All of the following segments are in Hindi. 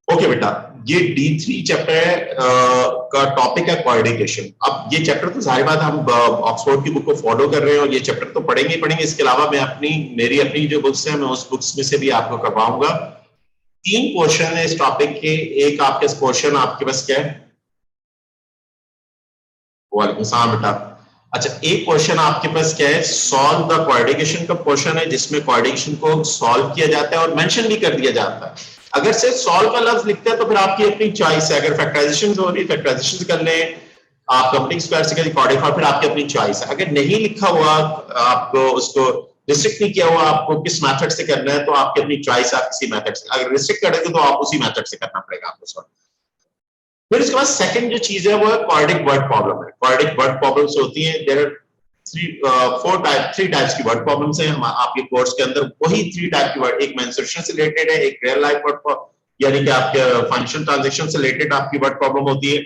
ओके बेटा, ये D3 चैप्टर का टॉपिक है कोऑर्डिनेशन। अब ये चैप्टर तो जाहिर बात हम ऑक्सफोर्ड की बुक को फॉलो कर रहे हैं और ये चैप्टर तो पढ़ेंगे ही पढ़ेंगे। इसके अलावा मैं मेरी अपनी जो बुक्स है मैं उस बुक्स में से भी आपको करवाऊंगा। 3 क्वेश्चन है इस टॉपिक के। एक आपके क्वेश्चन आपके पास क्या है? वालेकुम सलाम बेटा। अच्छा, एक क्वेश्चन आपके पास क्या है? सॉल्व द कोऑर्डिनेशन का क्वेश्चन है जिसमें कोऑर्डिनेशन को सॉल्व किया जाता है और मेंशन भी कर दिया जाता है। अगर से सॉल्व का लफ्ज लिखते हैं तो फिर आपकी अपनी चॉइस है। अगर फैक्टराइजेशन हो रही है फैक्टराइजेशन कर लें, आप कंप्लीट स्क्वायर से करें कोऑर्डिनेट, फिर आपकी अपनी चॉइस है। अगर नहीं लिखा हुआ, आपको उसको रिस्ट्रिक्ट नहीं किया हुआ आपको किस मेथड से करना है, तो आपकी अपनी चॉइस है, आप किसी मेथड से। अगर रिस्ट्रिक्ट करेंगे तो आप उसी मेथड से करना पड़ेगा आपको सॉल्व। फिर उसके बाद सेकंड जो चीज है वो है क्वाड्रेटिक वर्ड प्रॉब्लम है। क्वाड्रेटिक वर्ड प्रॉब्लम्स होती हैं, देयर आर थ्री टाइप्स की वर्ड प्रॉब्लम्स हैं आपके कोर्स के अंदर। वही 3 टाइप की वर्ड, एक मेंसुरेशन से रिलेटेड है, एक रियल लाइफ वर्ड यानी कि आपके फंक्शन ट्रांजैक्शन से रिलेटेड आपकी वर्ड प्रॉब्लम होती है,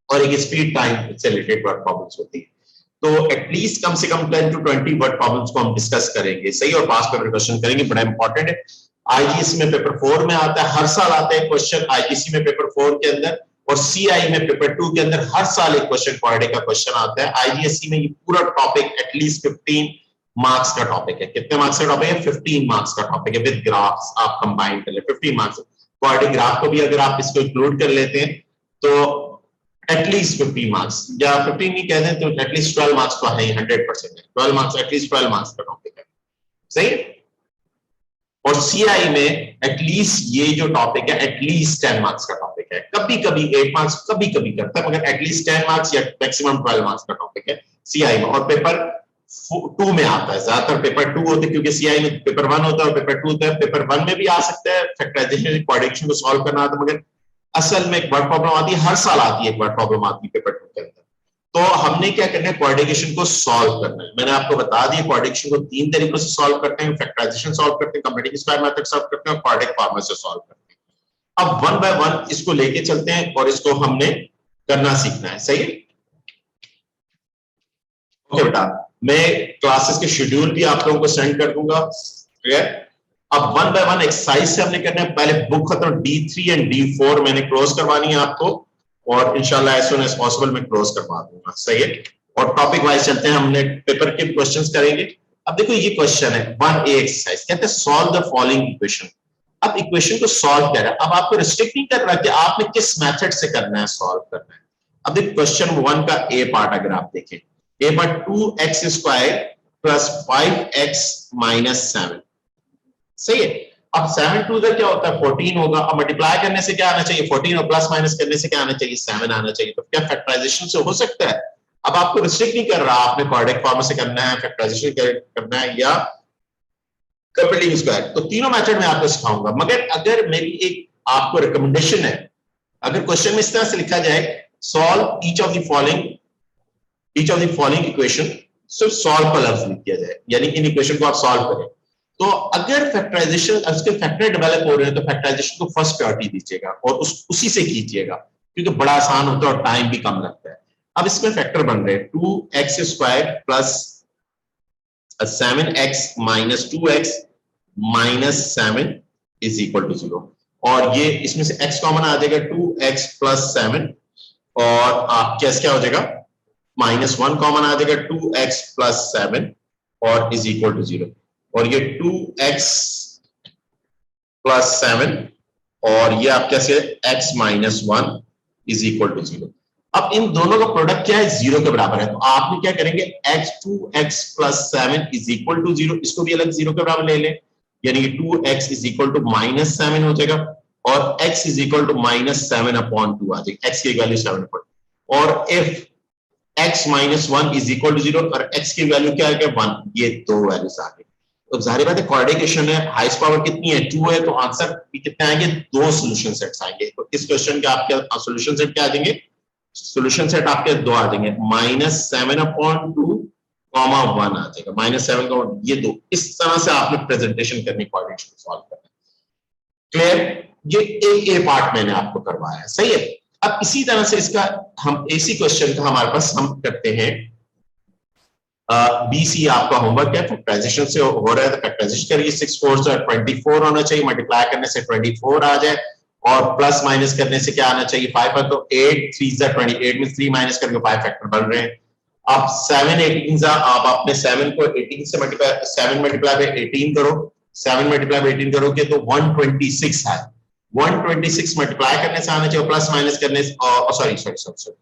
और एक स्पीड टाइम से रिलेटेड वर्ड प्रॉब्लम्स होती है। तो एटलीस्ट कम से कम 10 to 20 वर्ड प्रॉब्लम्स को हम डिस्कस करेंगे, सही, और पास पेपर क्वेश्चन करेंगे। बड़ा इंपॉर्टेंट है। आईजीएससी में पेपर 4 में आता है, हर साल आता है क्वेश्चन आईजीएससी में पेपर 4 के अंदर, और सीआई में पेपर 2 के अंदर हर साल एक क्वेश्चन क्वाड्रेटिक का क्वेश्चन आता है। आईजीएससी में ये पूरा टॉपिक एटलीस्ट 15 मार्क्स का टॉपिक है। कितने मार्क्स का टॉपिक है? 15 मार्क्स का टॉपिक है विद ग्राफ्स। आप कंबाइन कर ले 15 मार्क्स। क्वाड्रेटिक ग्राफ को भी अगर आप इसको इंक्लूड कर लेते हैं तो एटलीस्ट 50 मार्क्स, या 15 नहीं कह दें तो एटलीस्ट 12 मार्क्स तो है, 100% है 12 मार्क्स, एटलीस्ट 12 मार्क्स का टॉपिक है, सही है। और सीआई में एटलीस्ट ये जो टॉपिक है एटलीस्ट 10 मार्क्स का टॉपिक है। कभी कभी 8 मार्क्स कभी कभी करता है, मगर एटलीस्ट 10 मार्क्स या मैक्सिमम 12 मार्क्स का टॉपिक है सीआई में। और पेपर 2 में आता है, ज्यादातर पेपर 2 होते हैं, क्योंकि सीआई में पेपर 1 होता है और पेपर 2 होता है। पेपर 1 में भी आ सकता है फैक्टराइजेशन कोऑर्डिनेशन को सॉल्व करना आता है, मगर असल में एक वर्ड प्रॉब्लम आती है, हर साल आती है एक वर्ड प्रॉब्लम आती है पेपर 2 के अंदर। तो हमने क्या करना है? कोऑर्डिनेशन को सॉल्व करना है। मैंने आपको बता दिया कोऑर्डिनेशन को 3 तरीकों से सॉल्व करते हैं, फैक्टराइजेशन सॉल्व करते हैं, कंप्लीटिंग स्क्वायर मेथड सॉल्व करते हैं, और क्वाड्रेटिक फॉर्मूला से सॉल्व करते हैं। अब 1 बाय 1 इसको लेके चलते हैं और इसको हमने करना सीखना है, सही है। ओके बेटा, मैं क्लासेस के शेड्यूल भी आप लोगों को सेंड कर दूंगा, ठीक है। अब 1 बाय 1 एक्सरसाइज से हमने करना है। पहले बुक खत्म D3 एंड D4 मैंने क्लोज करवानी है आपको, और इंशाल्लाह एज सून एज पॉसिबल मैं क्लोज करवा दूंगा, सही है। और टॉपिक वाइज चलते हैं, हमने पेपर के क्वेश्चंस करेंगे। अब देखो ये क्वेश्चन है 1A एक्सरसाइज, कहते हैं सॉल्व द फॉलोइंग इक्वेशन। अब इक्वेशन को सॉल्व कर रहा है, अब आपको रिस्ट्रिक्ट नहीं कर रहा कि आपने किस मेथड से करना है, सॉल्व करना है। अब देखो क्वेश्चन 1 का ए पार्ट अगर आप देखें, A part 2x square plus 5x minus 7, सही है। अब 7 टू क्या होता है? 14 होगा। अब मल्टीप्लाई करने से क्या आना चाहिए? 14, और प्लस माइनस करने से क्या आना चाहिए? 7 आना चाहिए। तो क्या फैक्टराइजेशन से हो सकता है? अब आपको रिस्ट्रिक्ट नहीं कर रहा, आपने क्वाड्रेटिक फॉर्म से करना है, फैक्टराइजेशन करना है, या कंप्लीटिंग स्क्वायर। तो तीनों मेथड में आपको सिखाऊंगा। मगर अगर मेरी एक आपको रिकमेंडेशन है, अगर क्वेश्चन में इस तरह से लिखा जाए solve each of the following equation, सिर्फ सॉल्व का लफ्ज लिख दिया जाए, यानी इन इक्वेशन को आप सॉल्व करें। तो अगर फैक्टराइजेशन उसके फैक्टर डेवलप हो रहे हैं तो फैक्टराइजेशन को फर्स्ट प्रायोरिटी दीजिएगा और उसी से कीजिएगा, क्योंकि बड़ा आसान होता है और टाइम भी कम लगता है। अब इसमें फैक्टर बन रहे हैं 2x square plus 7x minus 2x minus 7 is equal to 0, और ये इसमें से x कॉमन आ जाएगा 2x प्लस 7, और आप क्या हो जाएगा? -1 कॉमन आ जाएगा 2x प्लस 7 और इज इक्वल टू 0, और ये 2x प्लस 7 और ये आप कैसे x minus 1 is equal to 0। अब इन दोनों का प्रोडक्ट क्या है? 0 के बराबर है। तो आपने क्या करेंगे? x plus 7 is equal to 0, इसको भी अलग 0 के बराबर ले लें, यानी कि 2x is equal to minus 7 हो जाएगा, और x is equal to minus 7 upon 2 आ जाएगी, x की वैल्यू 7 अपॉन, और if x minus 1 is equal to 0 और x की वैल्यू क्या है? 1, ये दो वैल्यूज आ गई। तो जाहिर बात है कोऑर्डिनेशन है, हाईएस्ट पावर कितनी है? 2 है, तो आंसर कितने आएंगे? 2 सॉल्यूशन सेट्स आएंगे। तो इस क्वेश्चन के आपके सॉल्यूशन सेट क्या आ जाएंगे? सॉल्यूशन सेट आपके 2 आ जाएंगे, -7 अपॉन 2 कॉमा 1 आ जाएगा, -7 का ये 2। इस तरह से आपने प्रेजेंटेशन करनी, कोऑर्डिनेशन को सॉल्व करना। क्लियर? ये ए पार्ट मैंने आपको करवाया है, सही है। अब इसी तरह से इसका हम इसी क्वेश्चन का हमारे पास हम करते हैं BC आपका होमवर्क है, फैक्टराइजेशन से हो रहा है तो फैक्टराइजेशन करिए। 6 4 से 24 होना चाहिए, मल्टीप्लाई करने से 24 आ जाए, और प्लस माइनस करने से क्या आना चाहिए 5 है, तो 8 3 जा 28 में 3 माइनस करके 5 फैक्टर बन रहे हैं। अब 7 18 जा, आप अपने 7 को 18 से मल्टीप्लाई 7 मल्टीप्लाई बाय 18 करो, 7 मल्टीप्लाई बाय 18 करोगे तो 126 है। 126 मल्टीप्लाई करने से आना चाहिए, प्लस माइनस करने से सॉरी सॉरी सॉरी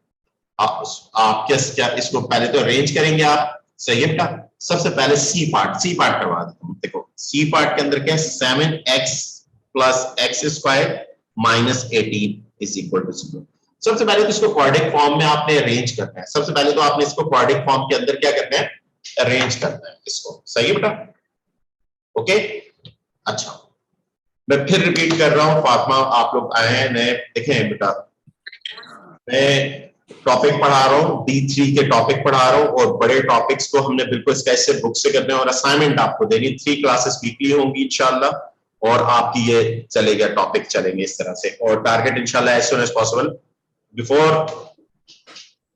आप क्या इसको पहले तो अरेंज करेंगे आप, सही है बेटा। सबसे पहले सी पार्ट करवा देते हैं। देखो सी पार्ट के अंदर क्या है 7x plus x square minus 18 is equal to 0। सबसे पहले तो इसको क्वाड्रेटिक फॉर्म में आपने अरेंज करना है। सबसे पहले तो आपने इसको क्वाड्रेटिक फॉर्म के अंदर क्या करना है, अरेंज करना है इसको, सही है बेटा। ओके अच्छा, मैं फिर रिपीट कर रहा हूं, फातिमा आप लोग आए हैं नए, देखें बेटा मैं टॉपिक पढ़ा रहा हूँ, D3 के टॉपिक पढ़ा रहा हूँ और बड़े टॉपिक्स को हमने बिल्कुल स्केच से बुक से करने और असाइनमेंट आपको देनी। 3 क्लासेस वीकली होंगी इंशाल्लाह और आपकी ये चलेगा, टॉपिक चलेंगे इस तरह से। और टारगेट इंशाल्लाह as soon as possible before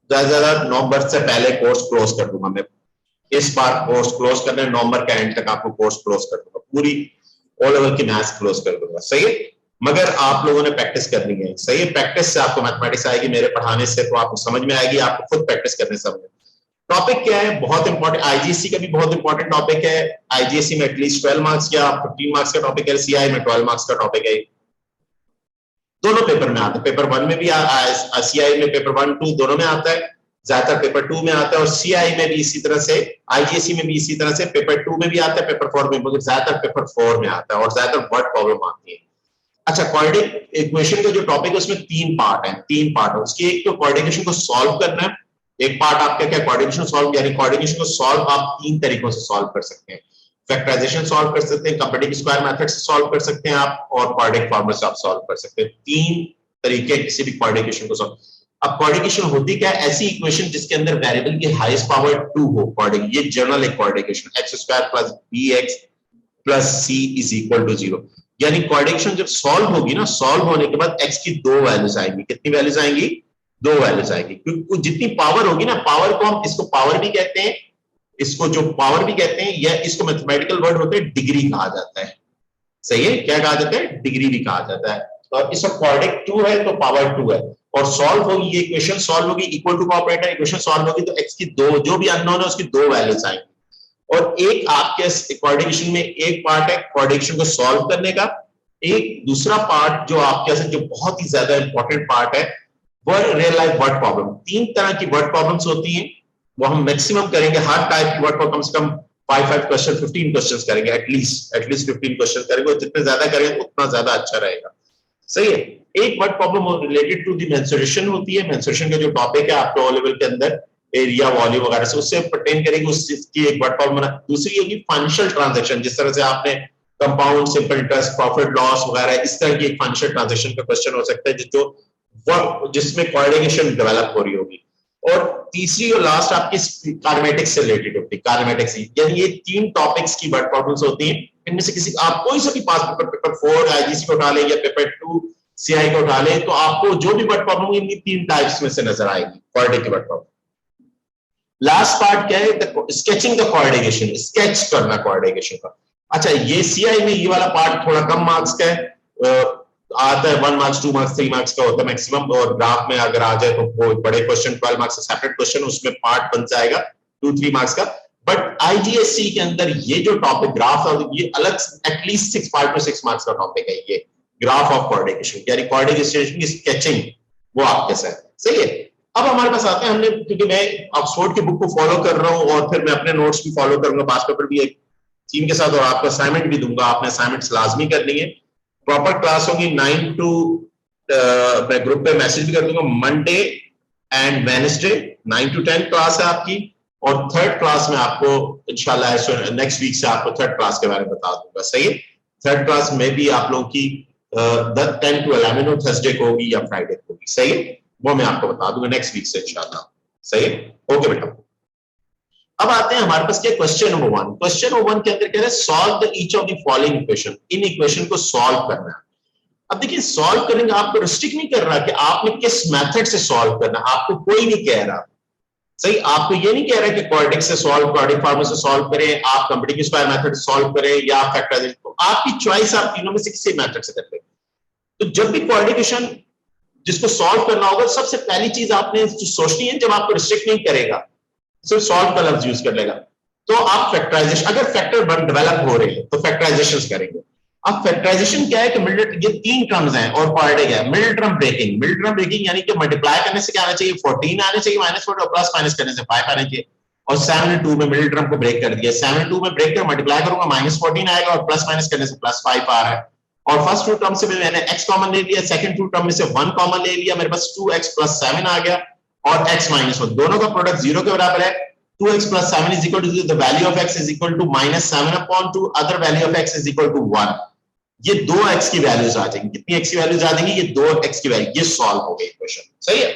November से पहले कोर्स क्लोज कर दूंगा मैं। इस बार कोर्स क्लोज करने नवंबर के एंड तक आपको कोर्स क्लोज कर दूंगा, पूरी ओ लेवल की मैथ्स क्लोज कर दूंगा, सही है। मगर आप लोगों ने प्रैक्टिस करनी है, सही है। प्रैक्टिस से आपको मैथमेटिक्स आएगी, मेरे पढ़ाने से तो आपको समझ में आएगी, आपको खुद प्रैक्टिस करने से। टॉपिक क्या है, बहुत इंपॉर्टेंट, आईजीएससी का भी बहुत इंपॉर्टेंट टॉपिक है। आईजीएससी में एटलीस्ट 12 मार्क्स या 15 मार्क्स का टॉपिक है, सीआई में 12 मार्क्स का टॉपिक है। दोनों पेपर में आता है, पेपर 1 में भी सीआई में पेपर 1 2 दोनों में आता है, ज्यादातर पेपर 2 में आता है और सीआई में भी इसी तरह से, आईजीएससी में भी इसी तरह से पेपर 2 में भी आता है, पेपर 4 में, मगर ज्यादातर पेपर 4 में आता है और ज्यादातर वर्ड प्रॉब्लम आती है। अच्छा, क्वाड्रेटिक इक्वेशन का जो टॉपिक है उसमें 3 पार्ट है, 3 पार्ट है उसके। एक तो क्वाड्रेटिक को सॉल्व करना है, एक पार्ट आपका क्या क्वाड्रेटिक सॉल्व, यानी क्वाड्रेटिक को सॉल्व आप 3 तरीकों से सॉल्व कर सकते हैं। फैक्टराइजेशन सॉल्व कर सकते हैं, कंप्लीटिंग स्क्वायर मेथड से सॉल्व कर सकते हैं आप, और क्वाड्रेटिक फॉर्मूला से आप सॉल्व कर सकते हैं। 3 तरीके किसी भी क्वाड्रेटिक को सॉल्व। अब क्वाड्रेटिक होती क्या है, ऐसी इक्वेशन जिसके अंदर वेरिएबल की हाईएस्ट पावर 2 हो। क्वाड्रेटिक ये जनरल एक quadratic, x square plus bx plus c is equal to 0। यानी क्वाड्रेटिक जब सॉल्व होगी ना, सॉल्व होने के बाद x की 2 वैल्यूज आएंगी। कितनी वैल्यूज आएंगी, 2 वैल्यूज आएंगी, क्योंकि जितनी पावर होगी ना, पावर को हम इसको पावर भी कहते हैं, इसको जो पावर भी कहते हैं, या इसको मैथमेटिकल वर्ड होते हैं डिग्री कहा जाता है, सही है। क्या कहा जाता है, डिग्री भी कहा जाता है। और इसका क्वाड्रेटिक 2 है तो पावर 2 है, और सॉल्व होगी ये इक्वेशन, सॉल्व होगी इक्वल टू का ऑपरेटर, इक्वेशन सॉल्व होगी तो x की 2 जो भी अननोन है उसकी 2 वैल्यूज आएंगी। और एक आपके क्वाड्रेटिक में एक पार्ट है क्वाड्रेटिक को सॉल्व करने का, एक दूसरा पार्ट जो आपके जो बहुत ही ज्यादा इंपॉर्टेंट पार्ट है वो रियल लाइफ वर्ड प्रॉब्लम। 3 तरह की वर्ड प्रॉब्लम्स होती हैं, वो हम मैक्सिमम करेंगे। हर टाइप की वर्ड प्रॉब्लम कम से कम 5 क्वेश्चन 15 क्वेश्चन करेंगे, एटलीस्ट 15 क्वेश्चन करेंगे, और जितने ज्यादा करेंगे उतना ज्यादा अच्छा रहेगा, सही है। एक word problem related to the menstruation होती है। मेंस्ट्रुएशन का जो टॉपिक है आपके ओ लेवल के अंदर एरिया वॉल्यूम वगैरह से उससे पर्टेन करेगी, उसकी एक वर्ड प्रॉब्लम। दूसरी होगी फाइनेंशियल ट्रांजैक्शन, जिस तरह से आपने compound, simple interest, profit loss वगैरह, इस तरह की एक फाइनेंशियल ट्रांजैक्शन का क्वेश्चन हो सकता है जो जिसमें कोऑर्डिनेशन डेवलप हो रही होगी। और तीसरी और लास्ट आपकी काइनेमेटिक्स से रिलेटेड होती है, काइनेमेटिक्स। यानी ये 3 टॉपिक्स की वर्ड प्रॉब्लम्स होती हैं। इनमें से किसी आप कोई सा भी पास पेपर 4 आईजीसी को उठा ले या पेपर 2 सीआई को उठा ले, तो आपको जो भी वर्ड प्रॉब्लम होगी इन 3 टाइप्स में से नजर आएगी क्वाड्रेटिक की वर्ड प्रॉब्लम। लास्ट पार्ट क्या है, स्केचिंग द कोऑर्डिनेशन, स्केच करना कोऑर्डिनेशन का। अच्छा, ये सीआई में ये वाला पार्ट थोड़ा कम मार्क्स का है, आता है 1 मार्क्स 2 मार्क्स 3 मार्क्स का होता है मैक्सिमम। और ग्राफ में अगर आ जाए तो वो बड़े क्वेश्चन 12 मार्क्स का सेपरेट क्वेश्चन, उसमें पार्ट बन जाएगा 2-3 मार्क्स का। बट आईजीएससी के अंदर ये जो टॉपिक ग्राफ है, ये अलग एटलीस्ट 5 to 6 मार्क्स का टॉपिक है, ये ग्राफ ऑफ कोऑर्डिनेशन, यानी कोऑर्डिनेशन की स्केचिंग वो आपके साथ, सही है। अब हमारे पास आते हैं, हमने क्योंकि मैं ऑक्सफोर्ड की बुक को फॉलो कर रहा हूं और फिर मैं अपने नोट्स भी फॉलो करूंगा, पास पेपर भी एक टीम के साथ, और आपको असाइनमेंट भी दूंगा। आपने असाइनमेंट्स लाजमी करनी है। प्रॉपर क्लास होगी 9 to मैं ग्रुप पे मैसेज भी कर दूंगा, Monday and Wednesday 9 to 10 class है आपकी, और 3rd क्लास में आपको इंशाल्लाह नेक्स्ट वीक से आपको 3rd क्लास के बारे में बता दूंगा, सही है। 3rd क्लास में भी आप लोगों की 10 to 11 हो, थर्सडे को होगी या फ्राइडे को होगी, सही है। वो मैं आपको बता दूंगा नेक्स्ट वीक से इंशाल्लाह, सही है। ओके बेटा, अब आते हैं हमारे पास क्या, क्वेश्चन नंबर 1। क्वेश्चन नंबर 1 के अंदर कह रहे हैं solve the each of the following equation, in equation को सॉल्व करना है। अब देखिए, सॉल्व करने का आपको रिस्ट्रिक्ट नहीं कर रहा कि आपने किस मेथड से सॉल्व करना, आपको कोई नहीं कह रहा, सही। आपको ये नहीं कह रहा कि क्वाड्रेटिक से सॉल्व, क्वाड्रेटिक फॉर्मूला से सॉल्व करें, आप कंप्लीटिंग स्क्वायर मेथड से सॉल्व करें या फैक्टराइजेशन, तो आपकी चॉइस, आप तीनों में से किसी मेथड से कर लें। तो जब भी कोऑर्डिनेशन जिसको सॉल्व करना होगा, सबसे पहली चीज आपने जो सोचनी है, जब आपको रिस्ट्रिक्ट नहीं करेगा, सिर्फ सॉल्व का लफ्ज यूज कर लेगा, तो आप फैक्टराइजेशन, अगर फैक्टर डेवलप हो रहे हैं तो फैक्टराइजेशन करेंगे। अब फैक्टराइजेशन क्या है कि मिडिल, ये तीन टर्म्स हैं और क्वाड्रेटिक है। Middle term breaking, middle term breaking यानी कि मल्टीप्लाई करने से क्या आना चाहिए, 14 आना चाहिए, -4 और प्लस माइनस करने से 5 आना चाहिए। और 7 2 में मिडिल टर्म को ब्रेक कर दिया, 7 2 में ब्रेक कर मल्टीप्लाई करूंगा, -14 आएगा और प्लस माइनस करने से +5 आ रहा है। और फर्स्ट टू टर्म से मैंने x कॉमन ले लिया, सेकंड टू टर्म में से 1 कॉमन ले लिया, मेरे पास 2x + 7 आ गया और x - 1, दोनों का प्रोडक्ट 0 के बराबर है। 2x + 7 is equal to 0, the value of x is equal to -7/2, other value of x is equal to 1। ये 2x की वैल्यूज आ जाएंगी। कितनी x की वैल्यूज आ जाएंगी, ये 2x की वैल्यू। ये सॉल्व हो गई क्वेश्चन, सही है।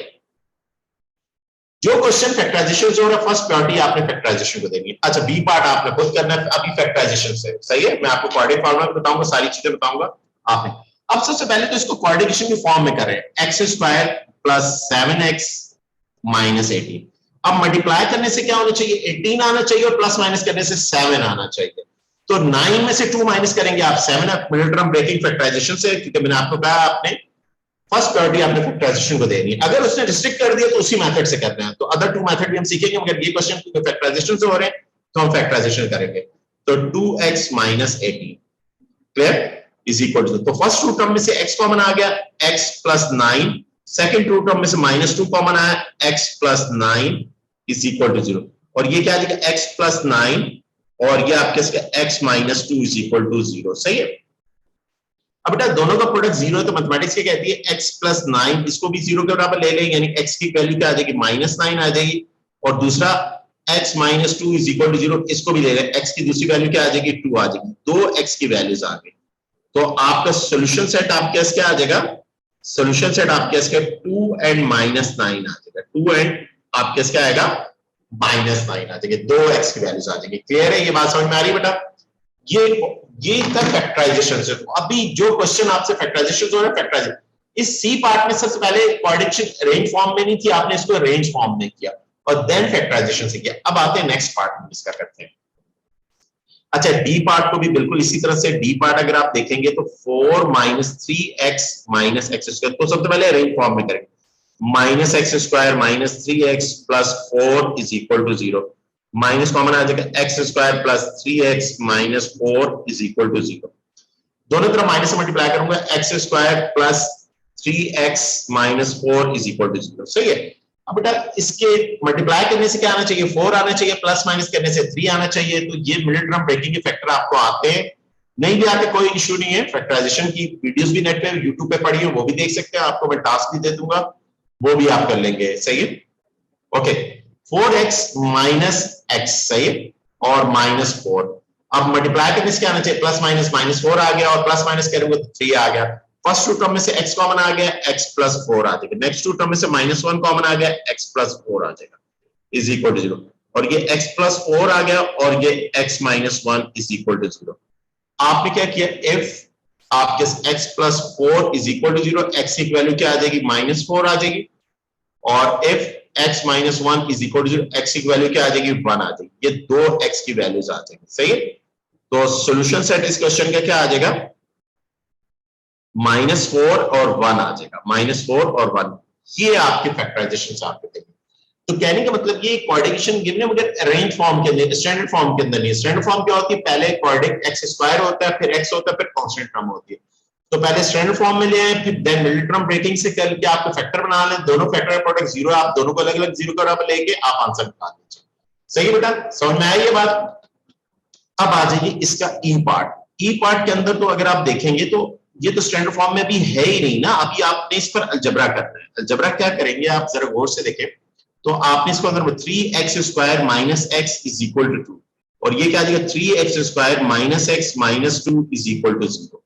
जो क्वेश्चन फैक्टराइजेशन से हो रहा है, फर्स्ट प्रायोरिटी आपने फैक्टराइजेशन को देनी है। अच्छा, बी पार्ट आपने खुद करना है अभी फैक्टराइजेशन से, सही है। मैं आपको क्वाड्रेटिक फार्मूला बताऊंगा, सारी चीजें बताऊंगा आपने। अब सबसे पहले तो इसको क्वाड्रेटिकेशन की फॉर्म में करें, x² + 7x - 18। अब मल्टीप्लाई करने से क्या होना चाहिए, 18 आना चाहिए और प्लस माइनस करने से 7 आना चाहिए। तो 9 में से 2 माइनस करेंगे आप 7, मिडिल टर्म ब्रेकिंग फैक्टराइजेशन से, क्योंकि मैंने आपको कहा आपने फर्स्ट प्रायोरिटी आपने फैक्टराइजेशन को देनी है। अगर उसने रिस्ट्रिक्ट कर दिया तो उसी मेथड से करना है। तो अदर 2 मेथड भी हम सीखेंगे, मगर ये क्वेश्चन क्योंकि फैक्टराइजेशन से हो रहे हैं तो हम फैक्टराइजेशन करेंगे। तो 2x - 18 clear is equal to, तो फर्स्ट टू टर्म में से x कॉमन आ गया, x + 9, सेकंड टू टर्म में से -2 कॉमन आया, x + 9 इज इक्वल टू 0। और ये क्या आ जाएगा, x + 9 और ये आपके x - 2 इज इक्वल टू 0, सही है। अब बेटा दोनों का प्रोडक्ट 0 है तो मैथमेटिक्स क्या कहती है, x + 9 इसको भी 0 के बराबर ले लेंगे, यानी x की वैल्यू क्या आ जाएगी, -9 आ जाएगी। और दूसरा x - 2 इज इक्वल टू 0, इसको भी ले लें, x की दूसरी वैल्यू क्या आ जाएगी, 2 आ जाएगी। दो x की वैल्यूज आ गई। तो आपका सॉल्यूशन सेट आपके पास क्या आ जाएगा, सॉल्यूशन सेट आपके पास क्या, 2 and -9 आ जाएगा। 2 and आपके पास क्या आएगा, -9 आ जाएगा। दो x की वैल्यूज आ जाएंगी। क्लियर है, ये बात समझ में आ रही है बेटा। ये था फैक्टराइजेशन से। अभी जो क्वेश्चन आपसे फैक्टराइजेशन से हो रहा है, फैक्टराइजेशन इस सी पार्ट में सबसे पहले कोऑर्डिनेशन रेंज फॉर्म में नहीं थी, आपने इसको रेंज फॉर्म में किया और देन फैक्टराइजेशन से किया। अब आते हैं नेक्स्ट पार्ट में, इसका करते हैं। अच्छा, डी पार्ट को भी बिल्कुल इसी तरह से, डी पार्ट अगर आप देखेंगे तो 4 - 3x - x², तो सबसे पहले रेंज फॉर्म में करेंगे, -x² - 3x + 4 is equal to 0, minus common आ जाएगा, x² + 3x - 4 is equal to 0। दोनों तरफ माइनस से मल्टीप्लाई करूंगा, x² + 3x - 4 is equal to 0, सही है। अब बेटा इसके मल्टीप्लाई करने से क्या आना चाहिए, 4 आना चाहिए, प्लस माइनस करने से 3 आना चाहिए। तो ये मिडिल टर्म ब्रेकिंग के फैक्टर आपको आते हैं, नहीं भी आते कोई इशू नहीं है। फैक्टराइजेशन की वीडियोस भी नेट पे यूट्यूब पे पड़ी है, वो भी देख सकते हैं। आपको मैं टास्क भी दे दूंगा, वो भी आप कर लेंगे, सही है। ओके, 4x - x, सही है, और -4। अब मल्टीप्लाई करने से क्या आना चाहिए, प्लस माइनस -4 आ गया और प्लस माइनस करेंगे तो 3 आ गया। फर्स्ट टू टर्म में से x कॉमन आ गया, x + 4 आ जाएगा। नेक्स्ट टू टर्म में से -1 कॉमन आ गया, x + 4 आ जाएगा, इज इक्वल टू 0। और ये x + 4 आ गया और ये x - 1 इज इक्वल टू 0। आपने क्या किया, इफ आपके x + 4 is equal to 0, x की वैल्यू क्या आ जाएगी, -4 आ जाएगी। और if x - 1 is equal to 0, x की वैल्यू क्या आ जाएगी, 1 आ जाएगी। ये दो x की वैल्यूज आ जाएंगी, सही है। तो सॉल्यूशन सेट इस क्वेश्चन का क्या आ जाएगा, -4 और 1 आ जाएगा, -4 और 1। ये आपके फैक्टराइजेशन से आपके देंगे। तो कहने का मतलब ये कोऑर्डिनेशन गिवन है, मगर रेंज फॉर्म के अंदर, स्टैंडर्ड फॉर्म के अंदर नहीं। स्टैंडर्ड फॉर्म क्या होती है, पहले कोऑर्डिनेट x² होता है, फिर x होता है, फिर कांस्टेंट टर्म होती है। तो पहले स्टैंडर्ड फॉर्म में ले आए, फिर देन मिडिल टर्म ब्रेकिंग से करके आपको फैक्टर बना लें, दोनों फैक्टर का प्रोडक्ट 0, आप दोनों को अलग-अलग 0 के बराबर लेके आप आंसर निकाल लीजिए। सही है बेटा, समझ में आई ये बात। अब आ जाइए इसका ई पार्ट। ई पार्ट के अंदर तो अगर आप देखेंगे तो ये तो स्टैंडर्ड फॉर्म में भी है ही नहीं ना। अभी आपने इस पर अलजबरा करना है। अलजबरा क्या करेंगे, आप जरा गौर से देखें तो आपने इसको अंदर 3x² - x is equal to 2, और ये क्या आ जाएगा, 3x² - x - 2 is equal to 0।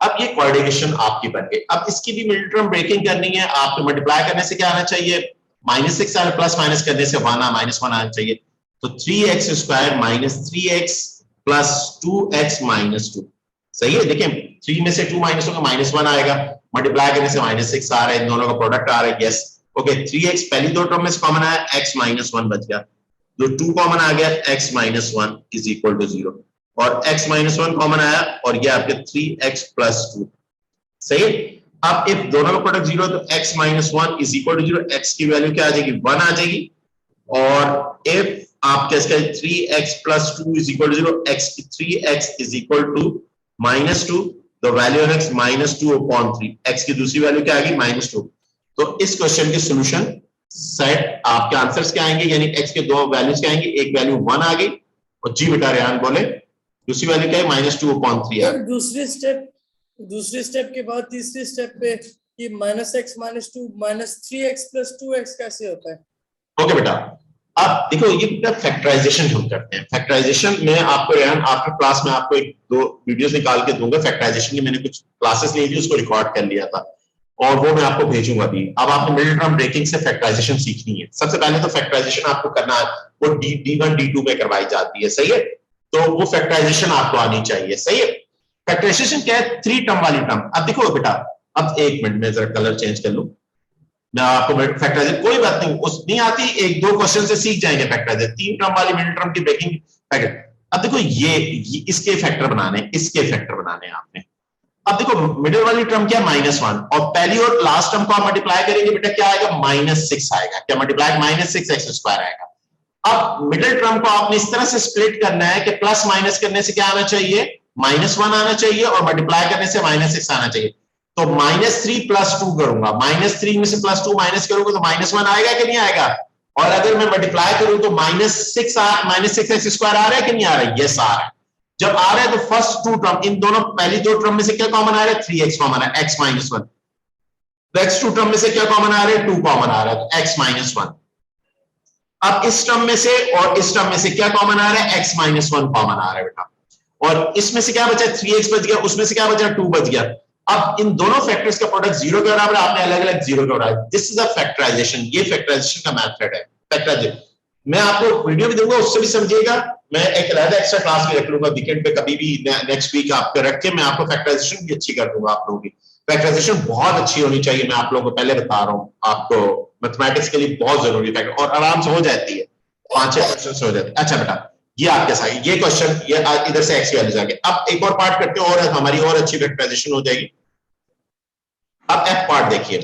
अब ये कोऑर्डिनेशन आपकी बन गई। अब इसकी भी मिडिल टर्म ब्रेकिंग करनी है। आपको मल्टीप्लाई करने से क्या आना चाहिए, -6 आना, प्लस माइनस करने से -1 आना चाहिए। तो 3x² - 3x + 2x - 2, सही है। देखिए 3 में से 2 माइनस होगा, -1 आएगा, मल्टीप्लाई करने से -6 आ रहा है, इन दोनों का प्रोडक्ट आ रहा है, यस। ओके, 3x पहली दो टर्म में से कॉमन आया, x - 1 बच गया, जो 2 कॉमन आ गया, x - 1 इज इक्वल टू 0, और x - 1 कॉमन आया और ये आपके 3x + 2। सही है। अब इफ दोनों का प्रोडक्ट 0 तो x minus 1 is equal to 0, x की वैल्यू क्या आ जाएगी 1 आ जाएगी। और इफ आप कैसे 3x plus 2 is equal to 0, x 3x is equal to minus 2, the value of x minus 2 upon 3, x की दूसरी वैल्यू क्या आएगी माइनस 2। तो इस क्वेश्चन के सॉल्यूशन सेट आपके आंसर्स क्या आएंगे, यानी x के दो वैल्यूज क्या आएंगे, एक वैल्यू 1 आ गई और जी बेटा रेहान बोले दूसरी वैल्यू क्या है माइनस 2 अपॉन 3 आ गई। दूसरे स्टेप के बाद तीसरे स्टेप पे कि minus x minus 2 minus 3x plus 2x कैसे होता है? ओके बेटा, अब देखो ये बेटा फैक्टराइजेशन हम करते हैं। फैक्टराइजेशन में आपको रेहान आफ्टर क्लास में आपको एक दो वीडियोस निकाल के दूंगा फैक्टराइजेशन की, मैंने कुछ क्लासेस ली थी उसको रिकॉर्ड कर लिया था और वो मैं आपको भेजूंगा भी। अब आपने मिडिल टर्म ब्रेकिंग से फैक्टराइजेशन सीखनी है। सबसे पहले तो फैक्टराइजेशन आपको करना है, वो D1 D2 में करवाई जाती है, सही है। तो वो फैक्टराइजेशन आपको आनी चाहिए, सही है। फैक्टराइजेशन क्या है, 3 टर्म वाली टर्म। अब देखो बेटा, अब एक मिनट में जरा कलर चेंज कर लूं, मैं आपको फैक्टराइजेशन कोई बात नहीं उस नहीं आती, एक दो क्वेश्चन से सीख जाएंगे फैक्टराइजेशन। 3 टर्म वाली मिडिल टर्म की ब्रेकिंग फैक्टर। अब देखो ये इसके फैक्टर बनाने, इसके फैक्टर बनाने आपने। अब देखो मिडिल वाली टर्म क्या -1 और पहली और लास्ट टर्म को आप मल्टीप्लाई करेंगे बेटा क्या आएगा -6 आएगा। क्या मल्टीप्लाई -6x² आएगा। अब मिडिल टर्म को आपने इस तरह से स्प्लिट करना है कि प्लस माइनस करने से क्या आना चाहिए -1 आना चाहिए और मल्टीप्लाई करने से -6 आना चाहिए। तो -3 प्लस 2 करूंगा, -3 में से प्लस 2 माइनस करूंगा तो -1 आएगा कि नहीं आएगा। और अगर मैं मल्टीप्लाई करूं तो -6x² आ रहा है कि नहीं आ रहा है, यस आ रहा है। जब आ रहा है तो फर्स्ट 2 टर्म, इन दोनों पहली 2 टर्म में से क्या कॉमन आ रहा है 3x कॉमन है, x -1। नेक्स्ट 2 टर्म में से क्या कॉमन आ रहा है 2 कॉमन आ रहा है, तो x -1। अब इस टर्म में से और इस टर्म में से क्या कॉमन आ रहा है x -1 कॉमन आ रहा है बेटा। और इसमें से क्या बचा 3x बच गया, उसमें से क्या बचा 2 बच गया। अब इन दोनों फैक्टर्स का प्रोडक्ट 0 के बराबर है, आपने अलग अलग 0 के बराबर। दिस इज अ फैक्टराइजेशन, ये फैक्टराइजेशन का मेथड है फैक्टराइजेशन। मैं आपको वीडियो भी दूंगा उससे भी समझिएगा। मैं एक अलग एक्स्ट्रा क्लास भी रख लूंगा वीकेंड पे कभी भी नेक्स्ट वीक आपको रख के मैं आपको फैक्टराइजेशन भी अच्छी कर दूंगा। आप लोगों की फैक्टराइजेशन बहुत अच्छी होनी चाहिए, मैं आप लोगों को पहले बता रहा हूँ। आपको मैथमेटिक्स के लिए बहुत जरूरी है और आराम से हो जाती है, 5-6 क्वेश्चन से हो जाती है। अच्छा बेटा ये आपके साथ ये क्वेश्चन ये इधर से एक्स वैल्यूज आ गए। अब एक और पार्ट करते हैं और हमारी और अच्छी फैक्टराइजेशन हो जाएगी। अब एफ पार्ट देखिए।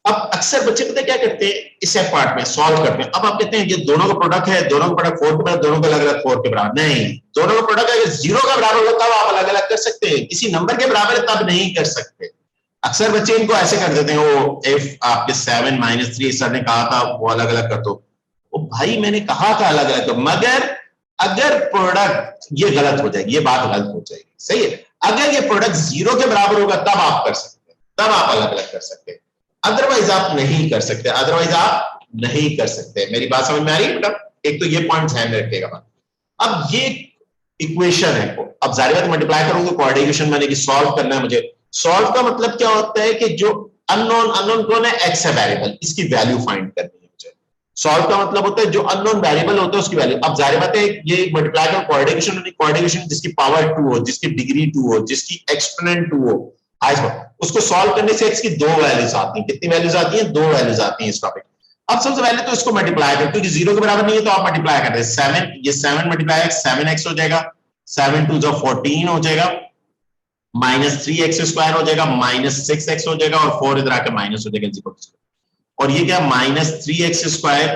अब अक्सर बच्चे पता क्या करते हैं इस एफ पार्ट में सॉल्व करते हैं। अब आप कहते हैं ये दोनों का प्रोडक्ट है, दोनों का प्रोडक्ट 4 के बराबर, दोनों का अलग अलग 4 के बराबर। नहीं, दोनों का प्रोडक्ट अगर 0 का बराबर होता है तब आप अलग अलग कर सकते हैं, किसी नंबर के बराबर है तब नहीं कर सकते। अक्सर बच्चे इनको ऐसे कर देते हैं, वो इफ आपके 7 - 3 सर ने कहा था वो अलग अलग कर दो। ओ भाई मैंने कहा था अलग अलग, मगर अगर प्रोडक्ट ये गलत हो जाएगी, ये बात गलत हो जाएगी, सही है। अगर ये प्रोडक्ट 0 के बराबर होगा तब आप कर सकते हैं, तब आप अलग अलग कर सकते हैं, अदरवाइज आप नहीं कर सकते, अदरवाइज आप नहीं कर सकते। मेरी बात समझ में आ रही है बेटा? एक तो ये पॉइंट ध्यान में रखिएगा। अब ये इक्वेशन है, अब जाहिर बात मल्टीप्लाई करूंगा तो कोऑर्डिनेशन बनेगी, सॉल्व करना है मुझे। सॉल्व का मतलब क्या होता है कि जो अननोन कौन है, एक्स है वेरिएबल, इसकी वैल्यू फाइंड करनी है मुझे। सॉल्व का मतलब होता है जो अननोन वेरिएबल होता है उसकी वैल्यू। अब जाहिर बात है ये मल्टीप्लाई का कोऑर्डिनेशन जिसकी पावर 2 हो, जिसकी डिग्री 2 हो, जिसकी एक्सपोनेंट 2 हो, उसको सॉल्व करने से एक्स की 2 वैल्यूज आती हैं। कितनी वैल्यूज आती हैं? 2 वैल्यूज आती हैं इस टॉपिक। अब सबसे पहले तो इसको मल्टीप्लाई कर, क्योंकि 0 के बराबर नहीं है तो आप मल्टीप्लाई कर रहे हैं। 7 ये 7 मल्टीप्लाई 7x हो जाएगा, 7 2 14 हो जाएगा, -3x² हो जाएगा, -6x हो जाएगा और 4 इधर आकर माइनस हो जाएगा। और ये क्या -3x²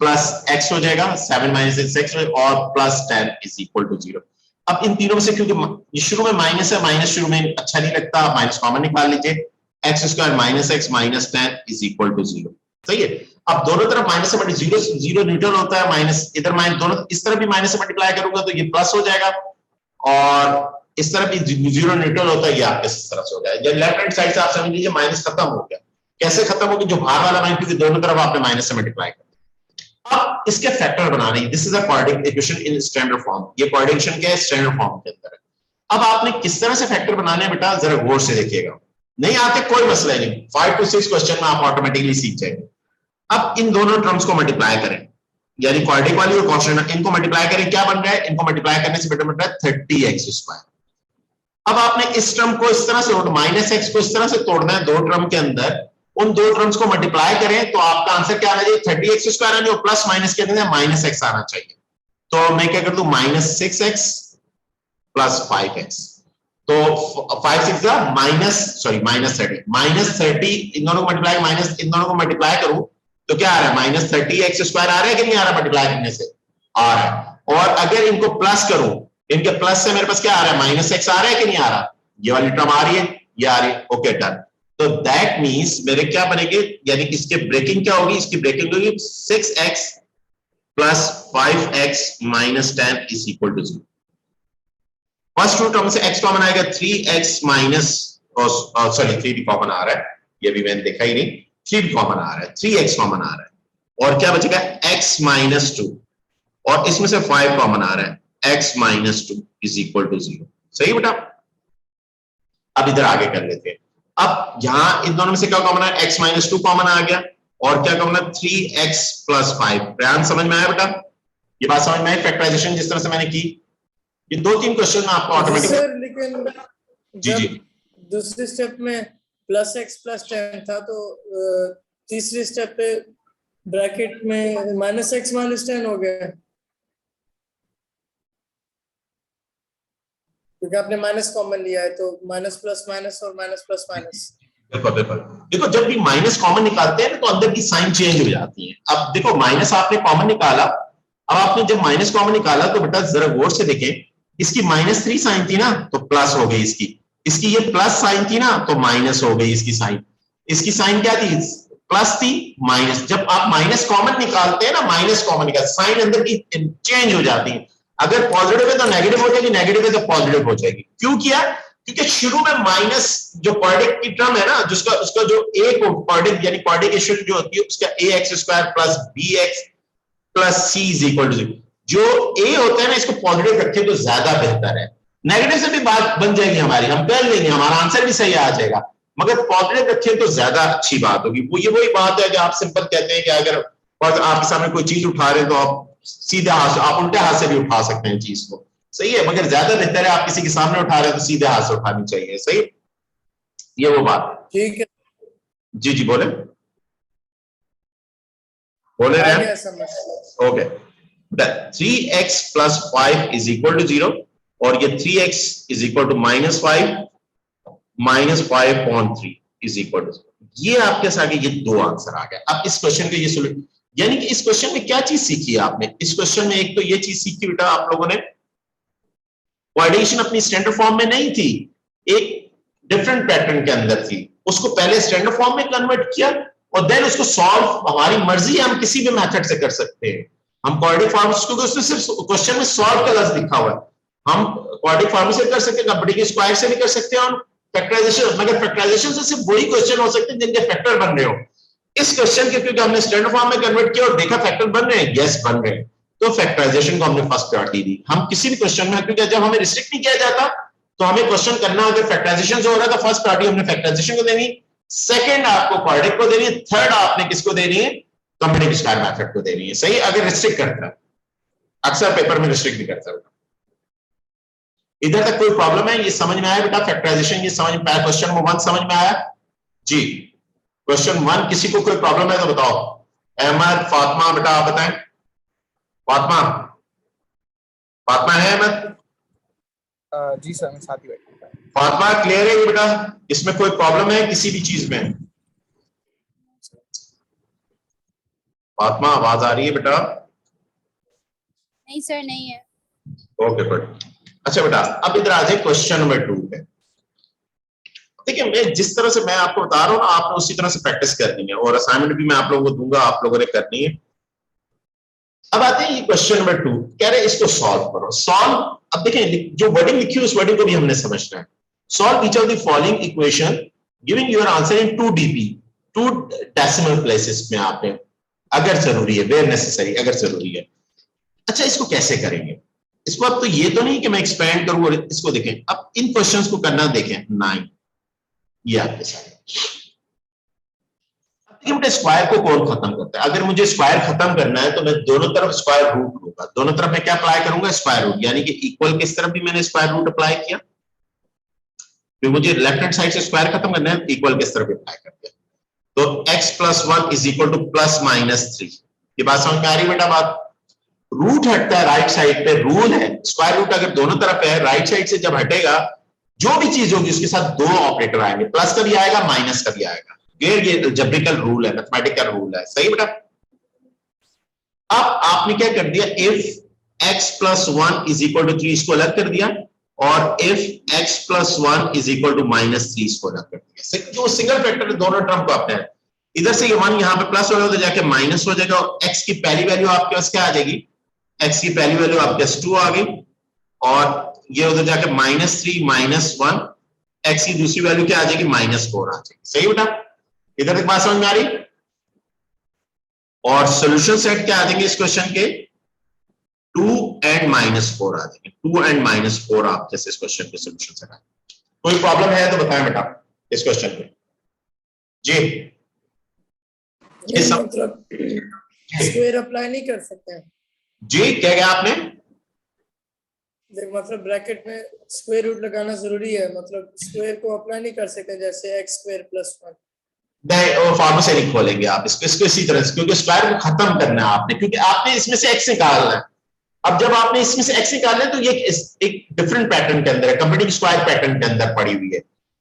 प्लस x हो जाएगा, 7 - 6x और प्लस 10 इज इक्वल टू 0। अब इन तीनों में से क्योंकि ये शुरू में माइनस है, माइनस शुरू में अच्छा नहीं लगता, माइनस कॉमन निकाल लीजिए, x² -x -10 is equal to 0, सही है। अब दोनों तरफ माइनस से 0 न्यूट्रल होता है, माइनस इधर माइनस, दोनों इस तरफ भी माइनस से मल्टीप्लाई करूंगा तो ये प्लस हो जाएगा और इस तरफ भी 0 न्यूट्रल होता है, ये आपके इस तरफ से हो जाएगा। लेफ्ट हैंड साइड से आप समझ लीजिए माइनस खत्म हो गया। कैसे खत्म हो गया? जो बाहर वाला माइनस, क्योंकि दोनों तरफ आपने माइनस से मल्टीप्लाई कर। अब इसके फैक्टर बनाने, this is a quadratic equation in standard form. ये क्वाड्रेटिक क्या है? स्टैंडर्ड फॉर्म के अंदर है। अब आपने किस तरह से फैक्टर बनाने हैं बेटा जरा गौर से देखिएगा। नहीं आते कोई मसला नहीं, 5 to 6 क्वेश्चन में आप ऑटोमेटिकली सीख जाएंगे। अब इन दोनों टर्म्स को मल्टीप्लाई करें, यानी क्वाड्रेटिक वाली और कांस्टेंट, इनको मल्टीप्लाई करें, क्या बन रहा है? इनको मल्टीप्लाई करने से बेटा बन रहा है 30x²। अब आपने इस टर्म को इस तरह से -x को इस तरह से तोड़ना है दो टर्म के अंदर, उन दो टर्म्स को मल्टीप्लाई करें तो आपका आंसर क्या आना चाहिए? 30x² आना चाहिए और प्लस माइनस के अंदर -x आना चाहिए। तो मैं क्या कर दूं? -6x plus 5x। तो 5 6 -30 इन दोनों को मल्टीप्लाई माइनस इन दोनों को मल्टीप्लाई करूं तो क्या आ रहा है -30x² आ रहा है कि नहीं आ रहा मल्टीप्लाई करने से आ रहा है। और अगर इनको प्लस करूं इनके प्लस से मेरे पास क्या आ रहा है -x आ रहा है कि नहीं आ रहा, ये वाली टर्म आ रही है ये आ रही है, ओके डन। तो दैट मींस मेरे क्या बनेंगे, यानी इसके ब्रेकिंग क्या होगी, इसकी ब्रेकिंग होगी 6x plus 5x minus 10 is equal to 0। First two term से x कॉमन आएगा 3x माइनस सॉरी 3 भी कॉमन आ रहा है, ये भी मैंने देखा ही नहीं, 3 भी कॉमन आ रहा है, 3x कॉमन आ रहा है और क्या बचेगा x माइनस 2 और इसमें से 5 कॉमन आ रहा है x minus 2 is equal to 0। सही बेटा, अब इधर आगे कर लेते हैं। अब यहां इन दोनों में से क्या कॉमन है, x माइनस 2 कॉमन आ गया और क्या कॉमन है 3x प्लस 5। प्रयान समझ में आया बेटा, ये बात समझ में आई फैक्टराइजेशन जिस तरह से मैंने की। ये 2-3 क्वेश्चन आपको ऑटोमेटिक सर लेकिन जी जी दूसरे स्टेप में प्लस x प्लस 10 था तो तीसरे स्टेप पे ब्रैकेट में -x माइनस 10 हो गया क्योंकि आपने माइनस कॉमन लिया है, तो माइनस प्लस माइनस और माइनस प्लस माइनस। बिल्कुल बिल्कुल, देखो जब भी माइनस कॉमन निकालते हैं ना तो अंदर की साइन चेंज हो जाती है। अब देखो माइनस आपने कॉमन निकाला, अब आपने जब माइनस कॉमन निकाला तो बेटा जरा गौर से देखें, इसकी -3 साइन थी ना तो प्लस हो गई, इसकी ये प्लस साइन थी ना तो माइनस हो गई, इसकी साइन क्या थी प्लस थी माइनस। जब आप माइनस कॉमन निकालते हैं ना, माइनस कॉमन निकाल साइन अंदर की चेंज हो जाती है, अगर पॉजिटिव है तो नेगेटिव हो जाएगी, नेगेटिव है तो पॉजिटिव हो जाएगी। क्यों किया, क्योंकि शुरू में माइनस जो क्वाड्रेटिक की टर्म है ना, जिसका उसका जो a को क्वाड्रेटिक यानी क्वाड्रेटिकेशन जो होती है उसका ax² plus bx plus c is equal to 0। जो a होता है ना इसको पॉजिटिव रखें तो ज्यादा बेहतर है, नेगेटिव से भी बात बन जाएगी हमारी, हम कर लेंगे, हमारा आंसर भी सही आ जाएगा, मगर पॉजिटिव रखें तो ज्यादा अच्छी बात होगी। वो ये वही बात है कि आप सिंपल कहते हैं कि अगर आपके सामने कोई चीज उठा रहे हैं तो आप सीधे हाथ से, आप उल्टे हाथ से भी उठा सकते हैं चीज को, सही है, मगर ज्यादा बेहतर है आप किसी के सामने उठा रहे हैं तो सीधे हाथ से उठानी चाहिए। सही, ये वो बात है। ठीक है जी जी बोले रहे okay. 3x plus 5 is equal to 0 और ये 3x is equal to -5 -5/3 is equal to 0। ये आपके आगे ये 2 आंसर आ गया। अब इस क्वेश्चन का ये सोल्यूशन, यानी कि इस क्वेश्चन में क्या चीज सीखी है आपने, इस क्वेश्चन में एक तो ये चीज सीखी बेटा आप लोगों ने, क्वाड्रेटिकेशन अपनी स्टैंडर्ड फॉर्म में नहीं थी, एक डिफरेंट पैटर्न के अंदर थी, उसको पहले स्टैंडर्ड फॉर्म में कन्वर्ट किया और देन उसको सॉल्व, हमारी मर्जी है हम किसी भी मेथड से कर सकते हैं। हम क्वाड्रेटिक फॉर्म्स को उसमें सिर्फ क्वेश्चन में सॉल्व का लफ्ज लिखा हुआ है, हम क्वाड्रेटिक फॉर्म से कर सकते हैं, कंप्लीट स्क्वायर से भी कर सकते हैं और फैक्टराइजेशन, मगर फैक्टराइजेशन से सिर्फ वही क्वेश्चन हो सकते हैं जिनके फैक्टर बन रहे हो। इस क्वेश्चन के क्योंकि हमने स्टैंडर्ड फॉर्म में कन्वर्ट किया और देखा फैक्टर बन रहे हैं, यस बन रहे हैं, तो फैक्टराइजेशन को हमने फर्स्ट प्रायोरिटी दी। हम किसी भी क्वेश्चन में, क्योंकि जब हमें रिस्ट्रिक्ट नहीं किया जाता तो हमें क्वेश्चन करना अगर फैक्टराइजेशन से हो रहा है तो फर्स्ट प्रायोरिटी हमने फैक्टराइजेशन को देनी, सेकंड आपको क्वाड्रेटिक को देनी है, थर्ड आपने किसको देनी है, कंप्लीट स्क्वायर मेथड को देनी है। सही, अगर रिस्ट्रिक्ट करता है, अक्सर पेपर में रिस्ट्रिक्ट नहीं करता। इधर तक कोई प्रॉब्लम है, ये समझ में आया बेटा फैक्टराइजेशन, ये समझ में आया, क्वेश्चन 1 समझ में आया जी। क्वेश्चन 1 किसी को कोई प्रॉब्लम है तो बताओ, अहमद, फातिमा, बेटा आप बताएं, फातिमा है अहमद? जी सर, मैं साथ ही बैठा। फातिमा क्लियर है बेटा, इसमें कोई प्रॉब्लम है किसी भी चीज में? फातिमा आवाज आ रही है बेटा? नहीं सर, नहीं है। Okay good. अच्छा बेटा अब इधर आ जाए क्वेश्चन नंबर 2 पे। देखिए मैं जिस तरह से मैं आपको बता रहा हूँ ना, आपने उसी तरह से प्रैक्टिस करनी है और असाइनमेंट भी मैं आप लोगों को दूंगा, आप लोगों ने करनी है। अब आते हैं ये क्वेश्चन नंबर 2, कह रहे हैं इसको सॉल्व करो। सॉल्व, अब देखें जो वर्डिंग लिखी है उस वर्डिंग को भी हमने समझना है। Solve each of the following equation giving your answer in 2 dp, 2 decimal places में आपने, अगर जरूरी है, वेयर नेसेसरी, अगर जरूरी है। अच्छा इसको कैसे करेंगे, इसको अब तो ये तो नहीं कि मैं एक्सपेंड करूं और इसको देखें, अब इन क्वेश्चंस को करना देखें 9 ये आपके साथ। स्क्वायर को कौन खत्म करता है, अगर मुझे स्क्वायर खत्म करना है तो मैं दोनों तरफ स्क्वायर रूट लूंगा, दोनों तरफ मैं क्या अप्लाई करूंगा, स्क्वायर रूट, यानी कि इक्वल किस तरफ भी मैंने स्क्वायर रूट अप्लाई किया, फिर मुझे लेफ्ट हैंड साइड से स्क्वायर खत्म करना है, इक्वल किस तरफ अप्लाई कर दिया, तो x + 1 इज इक्वल टू +-3। ये बात समझ में आ रही है बेटा? बात, रूट हटता है राइट साइड पे, रूल है स्क्वायर रूट अगर दोनों तरफ है, राइट साइड से जब हटेगा जो भी चीज होगी उसके साथ दो ऑपरेटर आएंगे, प्लस का भी आएगा माइनस का भी आएगा। ये अलजेब्रिकल रूल है, मैथमेटिकल रूल है, सही बेटा। अब आपने क्या कर दिया, if x plus 1 is equal to 3 इसको अलग कर दिया, और if x plus 1 is equal to minus 3 इसको अलग कर दिया। जो सिंगल फैक्टर दोनों टर्म को आपने, इधर से ये 1 यहां पे प्लस हो जाएगा, जाके माइनस हो जाएगा, और x की पहली वैल्यू आपके पास क्या आ जाएगी, x की पहली वैल्यू आपके पास 2 आ गई, और ये उधर जाके -3 -1, x की दूसरी वैल्यू क्या आ जाएगी, -4 आ जाएगी। सही बेटा, इधर तक बात समझ में आ रही। और सॉल्यूशन सेट क्या आ जाएंगे इस क्वेश्चन के, 2 and -4 आ जाएंगे। 2 and -4 आप जैसे इस क्वेश्चन के सॉल्यूशन सेट आए। कोई प्रॉब्लम है तो बताएं बेटा इस क्वेश्चन में। जी ये सब मतलब स्क्वायर अप्लाई नहीं कर सकते हैं। जी क्या कहा आपने, देख मतलब ब्रैकेट में स्क्वायर रूट लगाना जरूरी है, मतलब स्क्वायर को अप्लाई नहीं कर सकते जैसे x स्क्वायर प्लस 1। नहीं वो फॉर्मूला से नहीं खोलेंगे आप इसको इसी तरह से, क्योंकि स्क्वायर को खत्म करना है आपने, क्योंकि आपने इसमें से x निकालना है। अब जब आपने इसमें से x निकालना है तो ये एक डिफरेंट पैटर्न के अंदर है, कंप्लीटिंग स्क्वायर पैटर्न के अंदर पड़ी हुई है।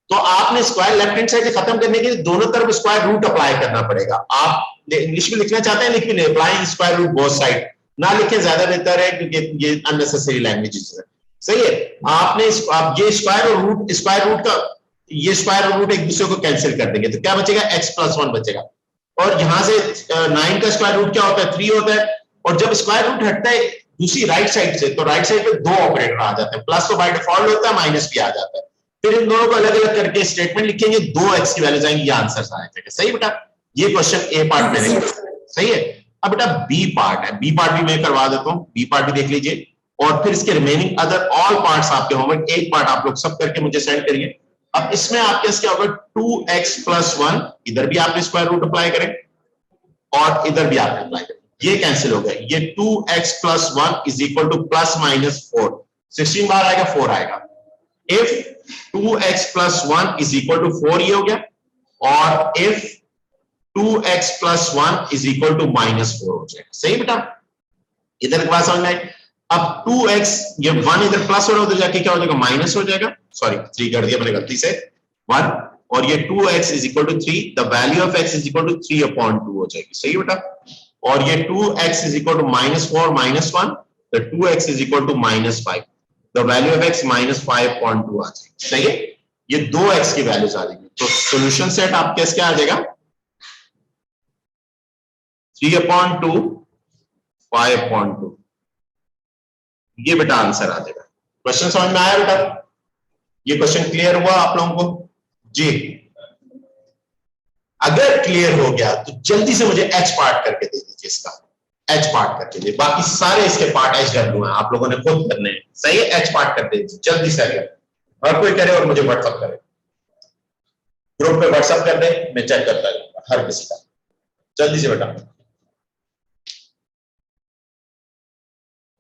तो आपने स्क्वायर लेफ्ट हैंड साइड से खत्म करने के लिए दोनों तरफ स्क्वायर रूट अप्लाई करना पड़ेगा। आप इंग्लिश में लिखना चाहते हैं, लिख भी नहीं, apply square root both side ना लिखें, ज्यादा बेहतर है, क्योंकि ये अननेसेसरी लैंग्वेजेस है। सही है, आपने आप ये स्क्वायर और रूट, स्क्वायर रूट का ये स्क्वायर और रूट एक दूसरे को कैंसिल कर देंगे, तो क्या बचेगा, x प्लस 1 बचेगा। और यहां से 9 का स्क्वायर रूट क्या होता है, 3 होता है। और जब स्क्वायर रूट हटता है दूसरी राइट साइड से, तो राइट साइड पे दो ऑपरेटर आ जाते हैं, प्लस तो बाय डिफॉल्ट होता है, माइनस भी आ जाता है। फिर इन दोनों को अलग अलग करके स्टेटमेंट लिखेंगे, 2x की वैल्यूज आएंगी, ये आंसर आ जाएगा। सही बेटा, ये क्वेश्चन ए पार्ट में नहीं, सही है। अब बेटा बी पार्ट है, बी पार्ट भी मैं करवा देता हूं, बी पार्ट भी देख लीजिए, और फिर इसके रिमेनिंग अदर ऑल पार्ट्स आपके होमवर्क, एक पार्ट आप लोग सब करके मुझे सेंड करिए। अब इसमें आपके क्या होगा, 2x प्लस 1, इधर भी आपने स्क्वायर रूट अप्लाई करें और इधर भी आपने अप्लाई करें, ये कैंसिल हो गया। ये 2x plus 1 is equal to plus minus 4, 16 बार आएगा 4 आएगा। If 2x plus 1 is equal to 4 ये हो गया, और if 2x plus 1 is equal to -4 हो जाएगा। सही बेटा, इधर की बात समझ में आई। अब 2x, ये 1 इधर प्लस हो रहा है, उधर जाके क्या हो जाएगा, माइनस हो जाएगा, सॉरी 3 कर दिया मैंने गलती से 1, और ये 2x is equal to 3, the value of x is equal to 3/2 हो जाएगी। सही बेटा, और ये 2x इज इक्वल टू -4 -1, तो 2x is equal to -5, the value of x -5/2 आ जाएगी। सही है, ये 2x की वैल्यूज आ जाएगी। तो सॉल्यूशन सेट आपके क्या आ जाएगा, 3/2 5/2, ये बेटा आंसर आ जाएगा। क्वेश्चन समझ में आया बेटा, ये क्वेश्चन क्लियर हुआ आप लोगों को जी। अगर क्लियर हो गया तो जल्दी से मुझे एच पार्ट करके दे दीजिए, इसका एच पार्ट करके दीजिए, बाकी सारे इसके पार्ट एच डब्ल्यू हैं, आप लोगों ने खुद करने हैं। सही है, एच पार्ट कर दीजिए जल्दी से, अगर हर कोई करे और मुझे व्हाट्सअप करे, ग्रुप पे व्हाट्सअप कर दे, मैं चेक करता रहूंगा हर किसी का, जल्दी से बेटा।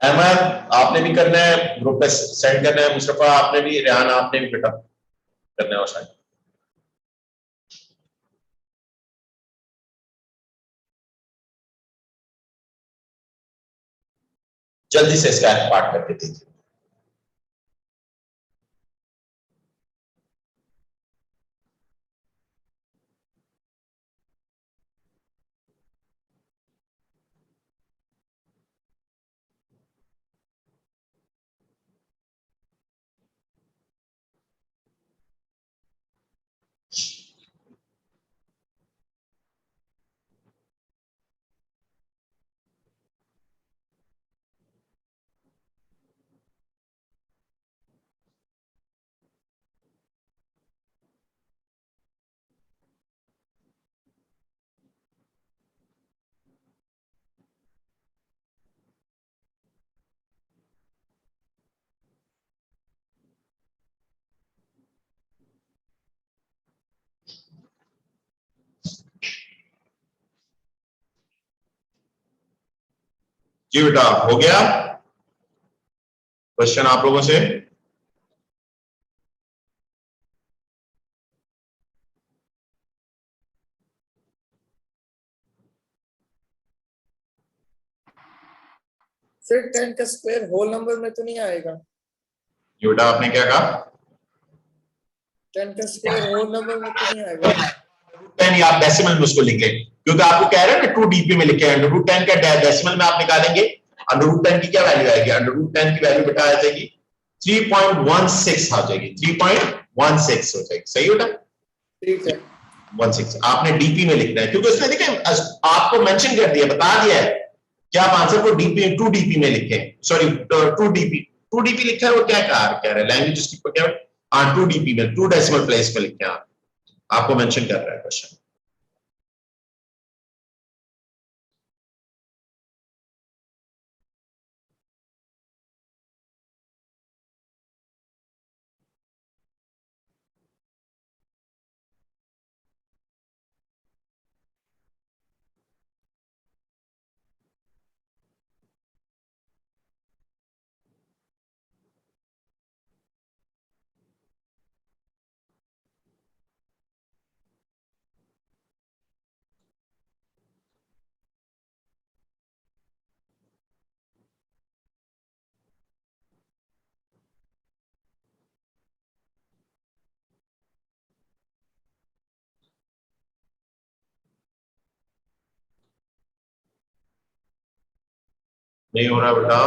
अहमद आपने भी करना है, ग्रुप पे सेंड करना है, मुस्तफा आपने भी, रेहान आपने भी बेटा करना है, और शायद जल्दी से इसका पार्ट करके दीजिए। जी बेटा हो गया क्वेश्चन आप लोगों से, फिर 10 का स्क्वायर होल नंबर में तो नहीं आएगा। जी बेटा आपने क्या कहा, 10 का स्क्वायर होल नंबर में तो नहीं आएगा। 10 या आप डेसिमल में उसको लिख लें, क्योंकि आपको कह रहे हैं ना 2 डीपी में लिखे, अंडर रूट 10 का डेसिमल में आप निकालेंगे, अंडर रूट 10 की क्या वैल्यू आएगी, अंडर रूट 10 की वैल्यू बेटा आ जाएगी 3.16 आ जाएगी, 3.16 हो जाएगी। सही बेटा, ठीक है 16 आपने डीपी में लिखना है, क्योंकि उसने देखे आपको मेंशन कर दिया, बता दिया है कि आप आंसर को डीपी 2 डीपी में लिखें, सॉरी 2 डीपी लिखा है, वो क्या कह रहा है लैंग्वेज उसकी क्या है, 2 डीपी में 2 डेसिमल प्लेस पे लिखें, आपको मेंशन कर रहा है क्वेश्चन। नहीं हो रहा बेटा,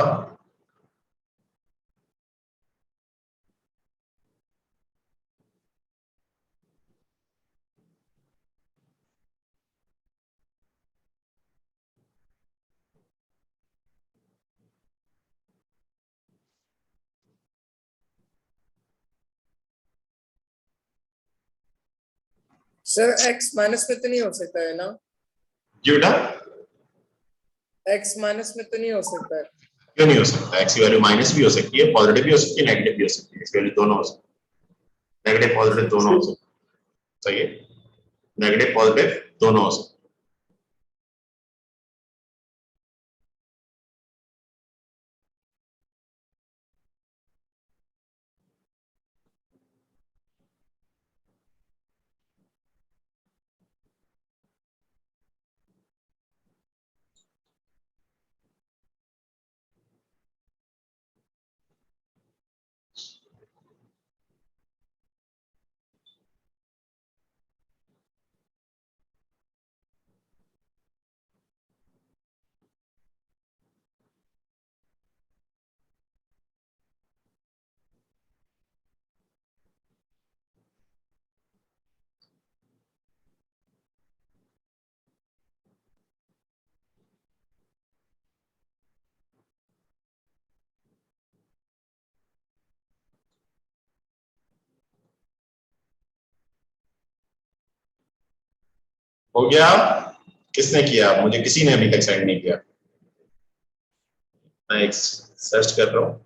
सर x माइनस में तो नहीं हो सकता है ना, जी बेटा x माइनस में तो नहीं हो सकता है। क्यों नहीं हो सकता, एक्स की वैल्यू माइनस भी हो सकती है, पॉजिटिव भी हो सकती है, नेगेटिव भी हो सकती है, एक्स वैल्यू दोनों हो सकती है, नेगेटिव पॉजिटिव दोनों हो सकते हैं। सही है, नेगेटिव पॉजिटिव दोनों हो सकते हैं। हो गया, किसने किया, मुझे किसी ने अभी तक सेंड नहीं किया, मैं एक सर्च कर रहा हूँ।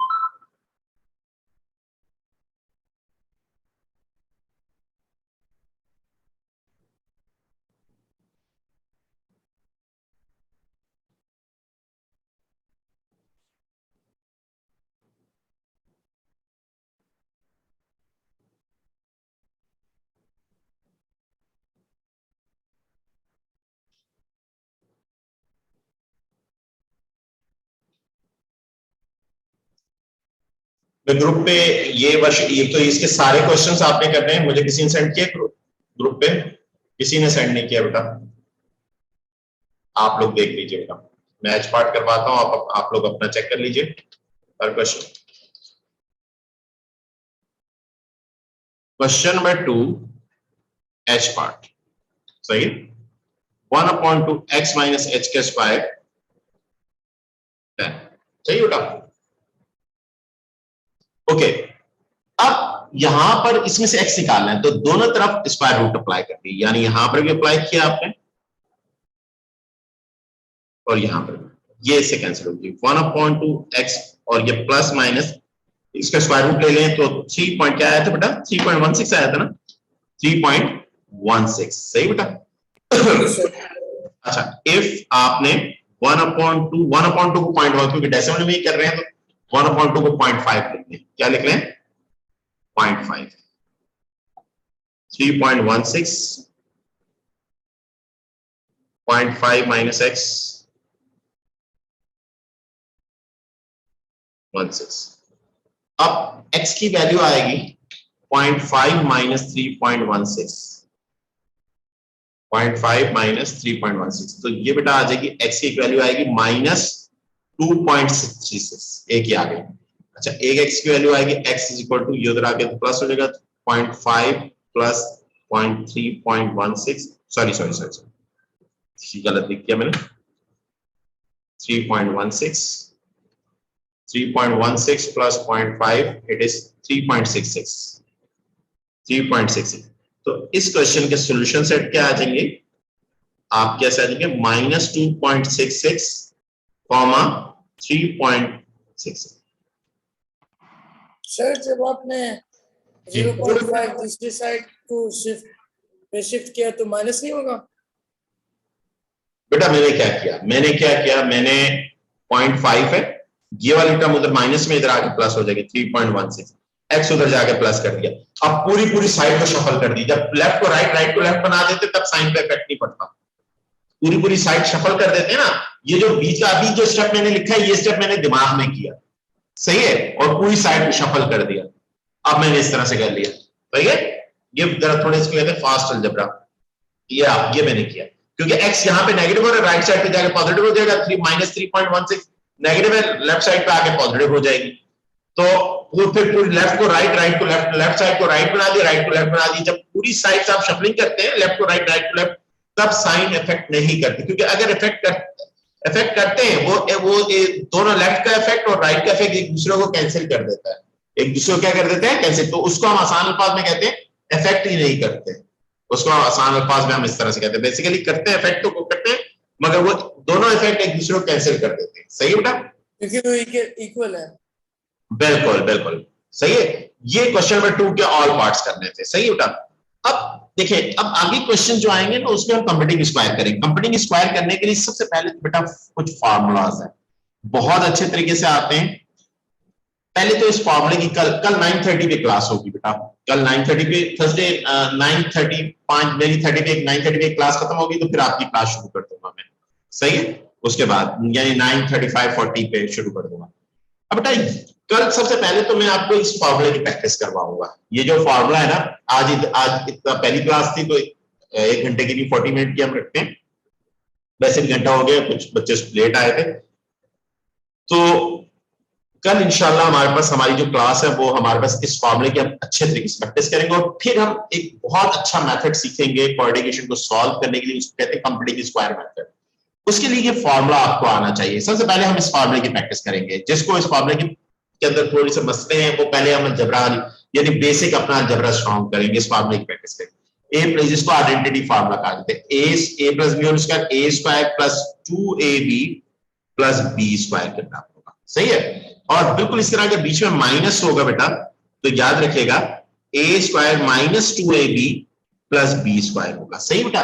मैं ग्रुप पे ये वर्ष, ये तो इसके सारे क्वेश्चंस आपने करने हैं, मुझे किसी ने सेंड किया ग्रुप पे, किसी ने सेंड नहीं किया बेटा, आप लोग देख लीजिए बेटा, मैं एच पार्ट करवाता हूँ, आप लोग अपना चेक कर लीजिए हर question. Question number 2 H part, सही, 1/2 x माइनस एच का स्क्वायर 10, सही बेटा, ओके। अब यहां पर इसमें से x निकालना है, तो दोनों तरफ स्क्वायर रूट अप्लाई कर दी, यानी यहां पर भी अप्लाई किया आपने और यहां पर भी, ये इससे कैंसिल होगी, 1/2 x और ये प्लस माइनस इसका स्क्वायर रूट ले लें तो 3 पॉइंट क्या आया था बेटा, 3.16 आया था ना, 3.16, सही बेटा। अच्छा, इफ आपने 1/2 को 0.1, क्योंकि डेसिमल में ही कर रहे हैं तो 1/2 को 0.5 लिख लें, क्या लिख लें 0.5, 3.16 0.5 माइनस x 16, अब x की वैल्यू आएगी 0.5 माइनस 3.16, 0.5 माइनस 3.16, तो ये बेटा आ जाएगी x की वैल्यू आएगी माइनस 2.636, एक ही आ गई। अच्छा एक x की वैल्यू आएगी x इज इक्वल टू ये उधर आके प्लस हो जाएगा 0.5 प्लस 0.3.16, सॉरी गलत लिख दिया मैंने, 3.16 plus 0.5 it is 3.66। तो इस क्वेश्चन के सॉल्यूशन सेट क्या आ जाएंगे, आप कैसे आ जाएंगे माइनस 2.66 कॉमा 3.66। सर जब आपने 0.5 दूसरी साइड को शिफ्ट किया तो माइनस नहीं होगा? बेटा मैंने क्या किया, मैंने 0.5 है, ये वाली टर्म उधर माइनस में इधर आके प्लस हो जाएगी 3.16, x उधर जाके प्लस कर दिया। अब पूरी साइड को शफल कर दी, जब लेफ्ट को राइट को लेफ्ट बना देते तब साइन पे इफेक्ट नहीं पड़ता, पूरी साइड शफल कर देते हैं ना। ये जो बीच का अभी जो स्टेप मैंने लिखा है ये स्टेप मैंने दिमाग में किया, सही है, और पूरी साइड को शफल कर दिया। अब मैंने इस तरह से कर लिया, सही है। ये जरा थोड़े इसको कहते हैं फास्ट अलजेब्रा, ये मैंने किया क्योंकि x यहाँ पे नेगेटिव हो रहा है, राइट साइड पे जाके पॉजिटिव हो जाएगा, माइनस 3.16 नेगेटिव है, लेफ्ट साइड पे आके पॉजिटिव हो जाएगी। तो वो फिर पूरी लेफ्ट को राइट को लेफ्ट साइड को राइट बना दी, राइट को लेफ्ट बना दी। जब पूरी साइड से आप शफलिंग करते हैं लेफ्ट को राइट को लेफ्ट, तब साइन इफेक्ट नहीं करती, क्योंकि अगर इफेक्ट करते हैं वो दोनों लेफ्ट का इफेक्ट और राइट का इफेक्ट एक दूसरे को कैंसिल कर देता है, एक दूसरे को क्या कर देते हैं कैंसिल। तो उसको हम आसान अल्फाज में कहते हैं इफेक्ट ही नहीं करते, उसको आसान अल्फाज में हम इस तरह से कहते हैं, बेसिकली करते हैं इफेक्ट तो करते हैं मगर वो दोनों इफेक्ट एक दूसरे को कैंसिल कर देते हैं, सही है बेटा, क्योंकि वो इक्वल है। बिल्कुल सही है। ये क्वेश्चन नंबर 2 के ऑल पार्ट्स करने थे, सही है बेटा। अब देखिए अब आगे क्वेश्चन जो आएंगे ना उसमें हम कंप्यूटिंग स्क्वायर करेंगे। कंप्यूटिंग स्क्वायर करने के लिए सबसे पहले तो बेटा कुछ फार्मूलाज है, बहुत अच्छे तरीके से आते हैं। पहले तो इस फार्मूले की कल 9:30 पे क्लास होगी बेटा, कल 9:30 पे थर्सडे 9:35 मेरी 30 पे 9:30 पे क्लास खत्म होगी तो फिर आपकी क्लास शुरू कर दूंगा मैं, सही है। उसके बाद यानी 9:35-40 पे शुरू कर दूंगा। अब बेटा कल सबसे पहले तो मैं आपको इस फार्मूले की प्रैक्टिस करवाऊंगा। ये जो फार्मूला है ना, आज इतना पहली क्लास थी तो 1 घंटे की नहीं 40 मिनट की हम रखते हैं, वैसे भी घंटा हो गया, कुछ बच्चे लेट आए थे। तो कल इंशाल्लाह हमारे पास हमारी जो क्लास है वो हमारे पास इस फार्मूले की हम अच्छे तरीके से प्रैक्टिस करेंगे और फिर हम एक बहुत अच्छा मेथड सीखेंगे कोऑर्डिनेशन को सॉल्व करने के लिए, उसको कहते हैं कंप्यूटिंग स्क्वायर मेथड। उसके लिए ये फार्मूला आपको आना चाहिए। सबसे पहले हम इस फार्मूले की प्रैक्टिस करेंगे, जिसको इस फार्मूले के अंदर थोड़ी से मसले हैं वो पहले हम अलजेब्रा यानी बेसिक अपना अलजेब्रा स्ट्रॉन्ग करेंगे, इस फार्मूले की प्रैक्टिस करेंगे। ए प्लस जिसको आइडेंटिटी फार्मूला कहा जाता है, A plus B whole square A square plus 2ab plus B square कितना होगा, सही है। और बिल्कुल इस तरह के बीच में माइनस होगा बेटा तो याद रखिएगा A square minus 2ab plus B square होगा, सही बेटा।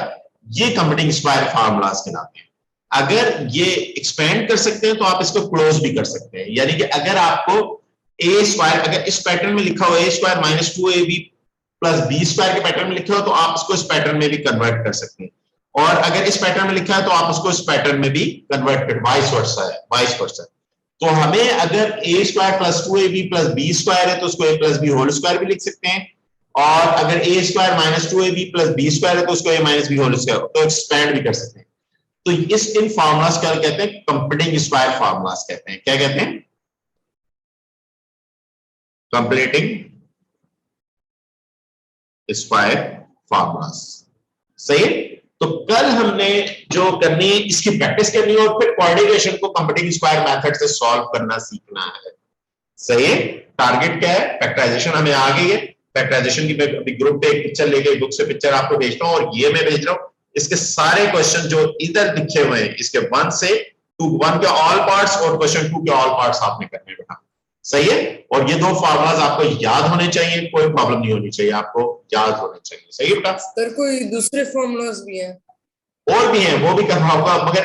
ये कंप्यूटिंग स्क्वायर फार्मूलाज कहलाते हैं। अगर ये एक्सपेंड कर सकते हैं तो आप इसको क्लोज भी कर सकते हैं, यानी कि अगर आपको ए स्क्वायर अगर इस पैटर्न में लिखा हो A square minus 2ab plus B square के पैटर्न में लिखा हो तो आप इसको इस पैटर्न में भी कन्वर्ट कर सकते हैं, और अगर इस पैटर्न में लिखा है तो आप उसको इस पैटर्न में भी कन्वर्ट कर, वाइस वर्सा। तो हमें अगर A square plus 2ab plus B square है तो उसको A plus B whole square भी लिख सकते हैं, और अगर A square minus 2ab plus B square है तो उसको A minus B whole square तो एक्सपेंड भी कर सकते हैं। तो इन फार्मूलाज क्या कहते हैं, कंप्यूटिंग स्क्वायर फार्मूलाज कहते हैं। क्या कहते हैं, कंप्यूटिंग स्क्वायर फार्मूलाज, सही है। तो कल हमने जो करनी है इसकी प्रैक्टिस करनी है और फिर कोऑर्डिनेशन को कंप्यूटिंग स्क्वायर मेथड से सॉल्व करना सीखना है, सही है। टारगेट क्या है, फैक्टराइजेशन हमें आ गई है। फैक्टराइजेशन की मैं अभी ग्रुप पे एक पिक्चर लेके बुक से पिक्चर आपको भेजता हूं और ये मैं भेज रहा हूं। इसके सारे क्वेश्चन जो इधर लिखे हुए हैं इसके 1 से 1 के ऑल पार्ट्स और क्वेश्चन 2 के ऑल पार्ट्स आपने करने बेटा, सही है। और ये 2 फार्मूलाज आपको याद होने चाहिए, कोई प्रॉब्लम नहीं होनी चाहिए, आपको याद होने चाहिए, सही है बेटा। सर कोई दूसरे फॉर्मूलाज भी हैं? और भी हैं वो भी करना होगा, मगर